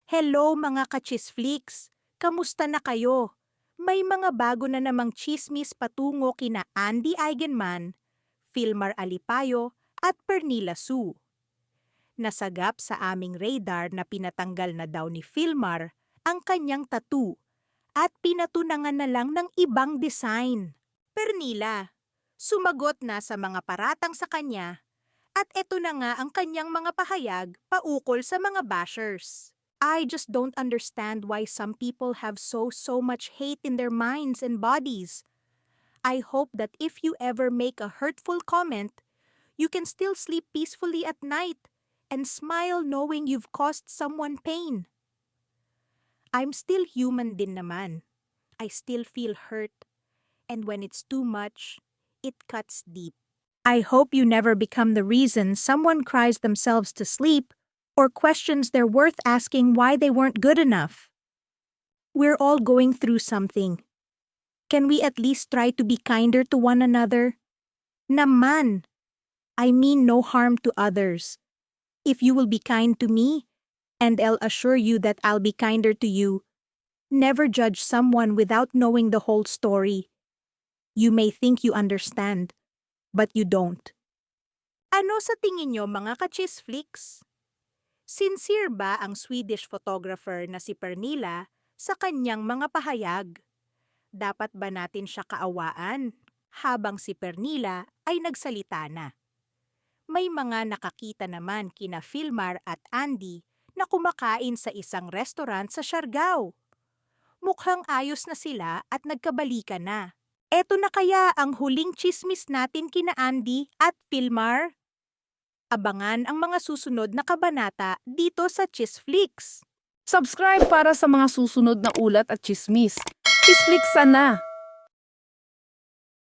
Hello mga ka-chisflix! Kamusta na kayo? May mga bago na namang chismis patungo kina Andy Eigenman, Filmar Alipayo at Pernilla Su. Nasagap sa aming radar na pinatanggal na daw ni Filmar ang kanyang tattoo at pinatunangan na lang ng ibang design. Pernilla, sumagot na sa mga paratang sa kanya at eto na nga ang kanyang mga pahayag paukol sa mga bashers. I just don't understand why some people have so much hate in their minds and bodies. I hope that if you ever make a hurtful comment, you can still sleep peacefully at night and smile knowing you've caused someone pain. I'm still human din naman. I still feel hurt. And when it's too much, it cuts deep. I hope you never become the reason someone cries themselves to sleep or questions their worth asking why they weren't good enough. We're all going through something. Can we at least try to be kinder to one another? Naman! I mean no harm to others. If you will be kind to me, and I'll assure you that I'll be kinder to you, never judge someone without knowing the whole story. You may think you understand, but you don't. Ano sa tingin nyo mga ka-chisflix? Sincere ba ang Swedish photographer na si Pernilla sa kanyang mga pahayag? Dapat ba natin siya kaawaan habang si Pernilla ay nagsalita na? May mga nakakita naman kina Filmar at Andy na kumakain sa isang restaurant sa Siargao. Mukhang ayos na sila at nagkabalikan na. Eto na kaya ang huling chismis natin kina Andy at Filmar? Abangan ang mga susunod na kabanata dito sa Chisflix. Subscribe para sa mga susunod na ulat at chismis. Chisflix sana!